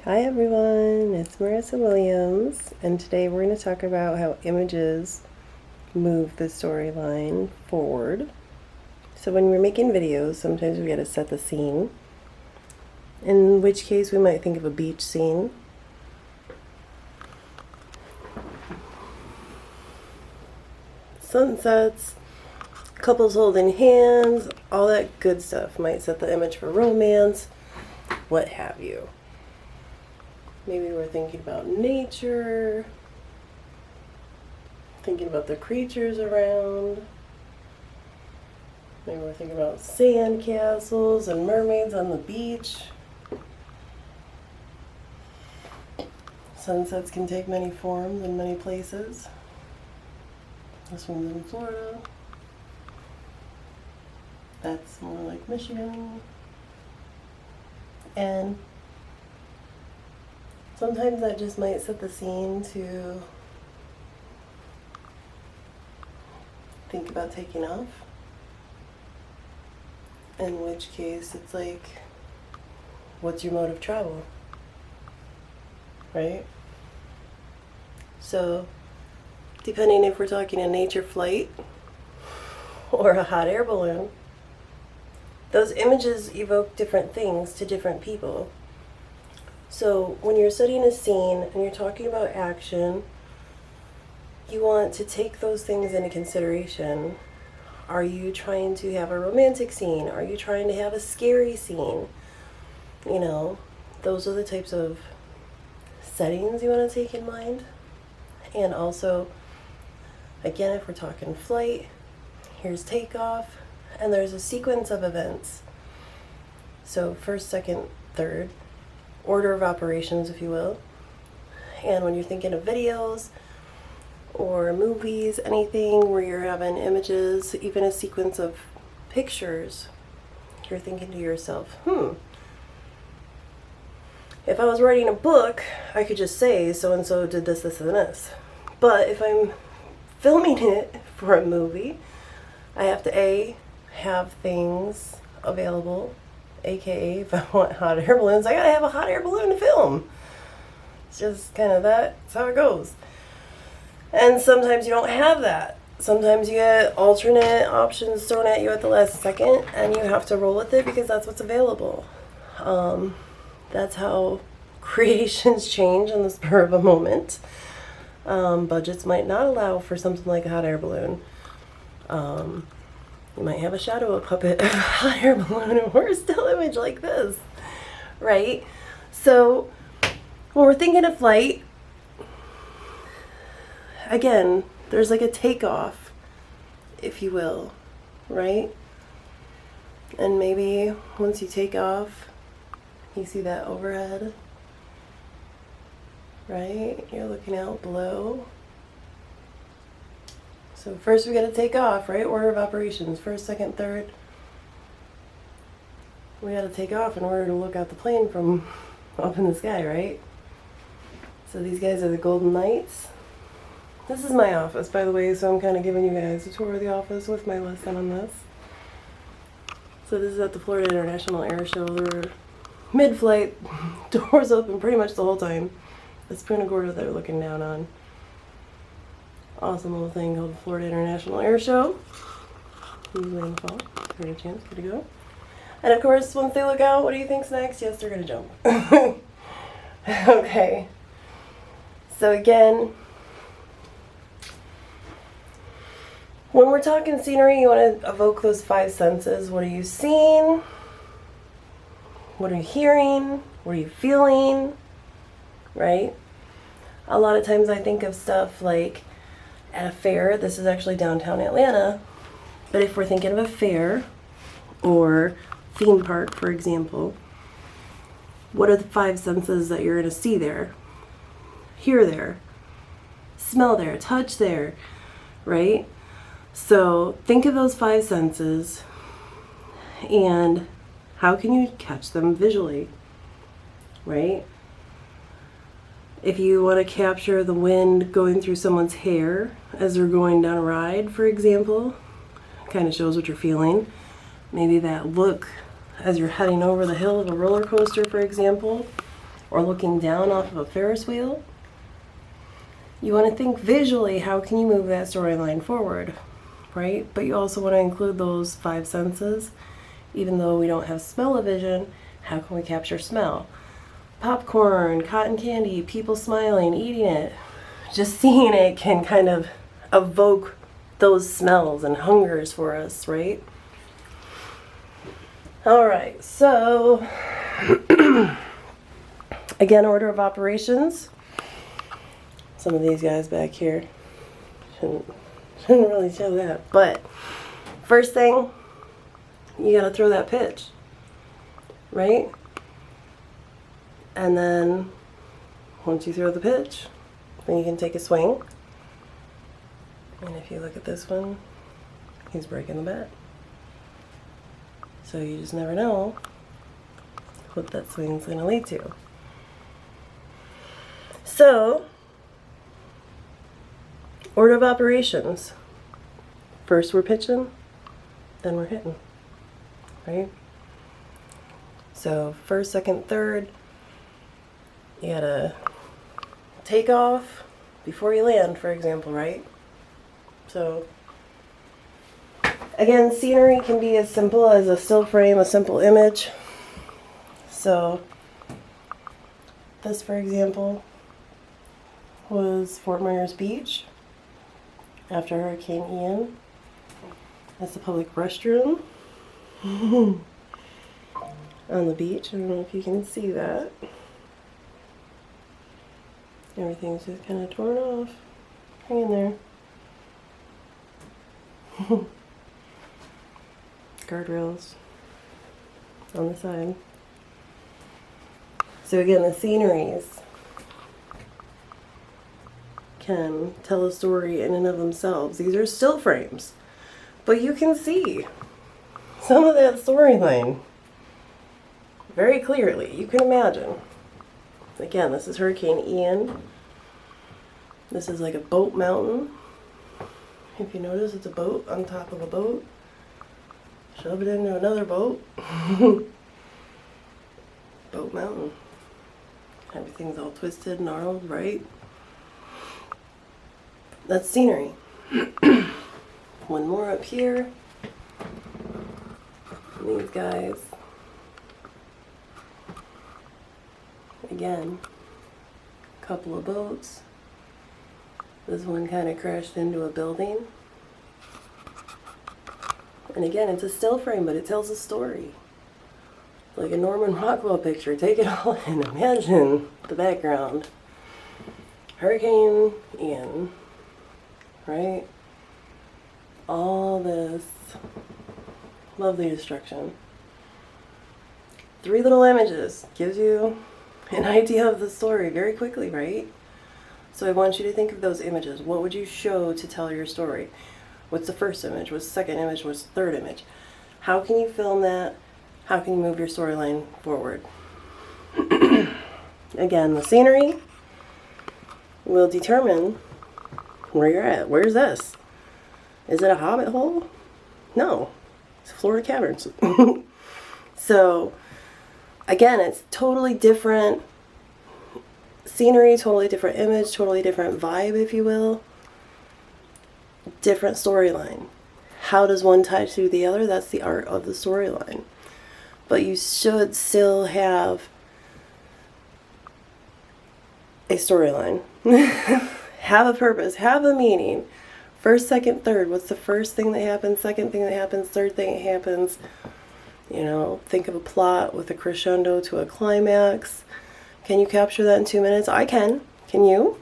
Hi everyone, it's Marisa Williams, and today we're going to talk about how images move the storyline forward. So when we're making videos, sometimes we got to set the scene, in which case we might think of a beach scene. Sunsets, couples holding hands, all that good stuff might set the image for romance, what have you. Maybe we're thinking about nature, thinking about the creatures around. Maybe we're thinking about sand castles and mermaids on the beach. Sunsets can take many forms in many places. This one's in Florida. That's more like Michigan. And sometimes that just might set the scene to think about taking off. In which case it's like, what's your mode of travel? Right? So, depending if we're talking a nature flight or a hot air balloon, those images evoke different things to different people. So when you're setting a scene and you're talking about action, you want to take those things into consideration. Are you trying to have a romantic scene? Are you trying to have a scary scene? You know, those are the types of settings you want to take in mind. And also, again, if we're talking flight, here's takeoff, and there's a sequence of events. So first, second, third, order of operations, if you will. And when you're thinking of videos or movies, anything where you're having images, even a sequence of pictures, you're thinking to yourself, if I was writing a book, I could just say so-and-so did this, this, and this. But if I'm filming it for a movie, I have to have things available, aka if I want hot air balloons, I gotta have a hot air balloon to film. It's just kind of that's how it goes. And sometimes you don't have that. Sometimes you get alternate options thrown at you at the last second, and you have to roll with it because that's what's available. That's how creations change on the spur of a moment. Budgets might not allow for something like a hot air balloon. You might have a shadow puppet, a hot air balloon, or a still image like this, right? So when we're thinking of flight, again, there's like a takeoff, if you will, right? And maybe once you take off, you see that overhead, right? You're looking out below. So first we got to take off, right? Order of operations, first, second, third. We got to take off in order to look out the plane from up in the sky, right? So these guys are the Golden Knights. This is my office, by the way, so I'm kind of giving you guys a tour of the office with my lesson on this. So this is at the Florida International Air Show. They're mid-flight, doors open pretty much the whole time. This Punta Gorda they're looking down on. Awesome little thing called the Florida International Air Show. Usually in the fall. Get a chance, good to go. And of course, once they look out, what do you think's next? Yes, they're gonna jump. Okay. So again, when we're talking scenery, you want to evoke those five senses. What are you seeing? What are you hearing? What are you feeling? Right? A lot of times I think of stuff like at a fair. This is actually downtown Atlanta. But if we're thinking of a fair or theme park, for example, what are the five senses that you're going to see there? Hear there, smell there, touch there, right? So think of those five senses and how can you catch them visually, right? If you want to capture the wind going through someone's hair as they're going down a ride, for example, kind of shows what you're feeling. Maybe that look as you're heading over the hill of a roller coaster, for example, or looking down off of a Ferris wheel. You want to think visually, how can you move that storyline forward, right? But you also want to include those 5 senses. Even though we don't have smell-o-vision, how can we capture smell? Popcorn, cotton candy, people smiling, eating it. Just seeing it can kind of evoke those smells and hungers for us, right? All right, so again, order of operations. Some of these guys back here shouldn't really show that, but first thing, you gotta throw that pitch, right? And then once you throw the pitch, then you can take a swing. And if you look at this one, he's breaking the bat. So you just never know what that swing's gonna lead to. So, order of operations. First we're pitching, then we're hitting, right? So first, second, third, you gotta take off before you land, for example, right? So again, scenery can be as simple as a still frame, a simple image. So this, for example, was Fort Myers Beach after Hurricane Ian. That's the public restroom on the beach. I don't know if you can see that. Everything's just kind of torn off. Hang in there. Guardrails on the side. So again, the sceneries can tell a story in and of themselves. These are still frames, but you can see some of that storyline very clearly. You can imagine. Again, this is Hurricane Ian. This is like a boat mountain. If you notice, it's a boat on top of a boat. Shove it into another boat. Boat mountain. Everything's all twisted, gnarled, right? That's scenery. One more up here. These guys. Again, a couple of boats. This one kind of crashed into a building. And again, it's a still frame, but it tells a story. Like a Norman Rockwell picture. Take it all in. Imagine the background. Hurricane Ian. Right? All this lovely destruction. 3 little images gives you an idea of the story very quickly, right? So I want you to think of those images. What would you show to tell your story? What's the first image? What's the second image? What's the third image? How can you film that? How can you move your storyline forward? Again, the scenery will determine where you're at. Where's this? Is it a hobbit hole? No. It's Florida Caverns. So, again, it's totally different scenery, totally different image, totally different vibe, if you will. Different storyline. How does one tie to the other? That's the art of the storyline. But you should still have a storyline. Have a purpose, have a meaning. First, second, third. What's the first thing that happens, second thing that happens, third thing that happens? You know, think of a plot with a crescendo to a climax. Can you capture that in 2 minutes? I can. Can you?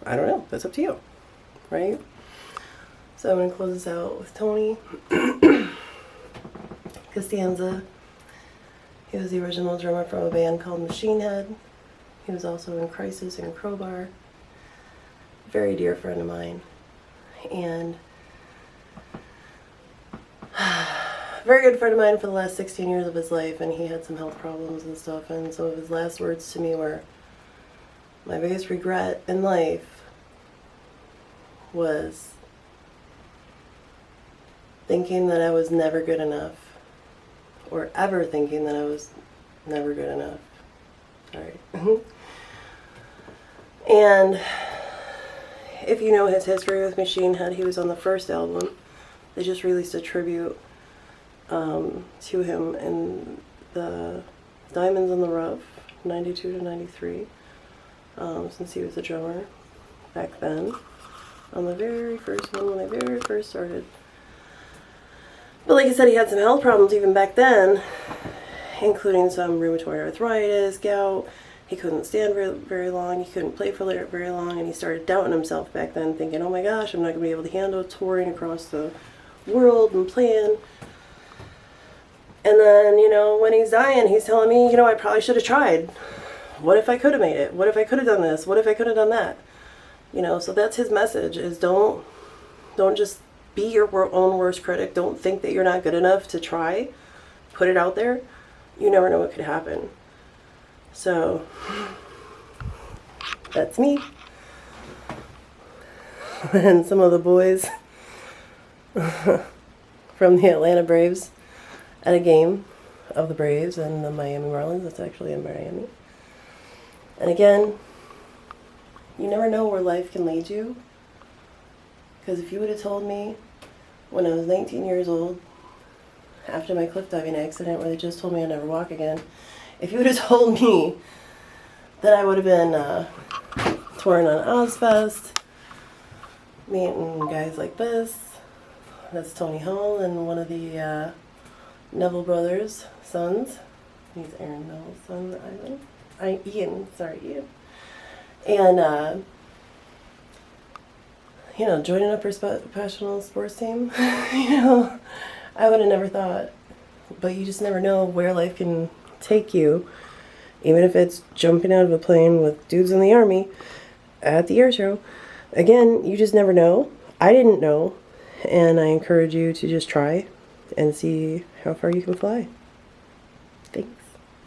I don't know. That's up to you. Right? So I'm going to close this out with Tony Costanza. He was the original drummer from a band called Machine Head. He was also in Crisis and Crowbar. Very dear friend of mine. And very good friend of mine for the last 16 years of his life, and he had some health problems and stuff, and some of his last words to me were, my biggest regret in life was thinking that I was never good enough, or ever thinking that I was never good enough. Sorry. And if you know his history with Machine Head, he was on the first album. They just released a tribute to him in the Diamonds in the Rough, 92 to 93, since he was a drummer back then, on the very first one when they very first started. But like I said, he had some health problems even back then, including some rheumatoid arthritis, gout. He couldn't stand very long, he couldn't play for very long, and he started doubting himself back then, thinking, oh my gosh, I'm not going to be able to handle touring across the world and playing. And then, you know, when he's dying, he's telling me, you know, I probably should have tried. What if I could have made it? What if I could have done this? What if I could have done that? You know, so that's his message, is don't just be your own worst critic. Don't think that you're not good enough to try. Put it out there. You never know what could happen. So, that's me. And some of the boys from the Atlanta Braves at a game of the Braves and the Miami Marlins. That's actually in Miami. And again, you never know where life can lead you. Because if you would have told me when I was 19 years old, after my cliff diving accident where they just told me I'd never walk again, if you would have told me that I would have been touring on Ozfest, meeting guys like this, that's Tony Hall and one of the Neville brothers' sons. He's Aaron Neville's son, Ian. And, you know, joining a professional sports team, you know, I would have never thought. But you just never know where life can take you, even if it's jumping out of a plane with dudes in the army at the air show. Again, you just never know. I didn't know, and I encourage you to just try and see how far you can fly.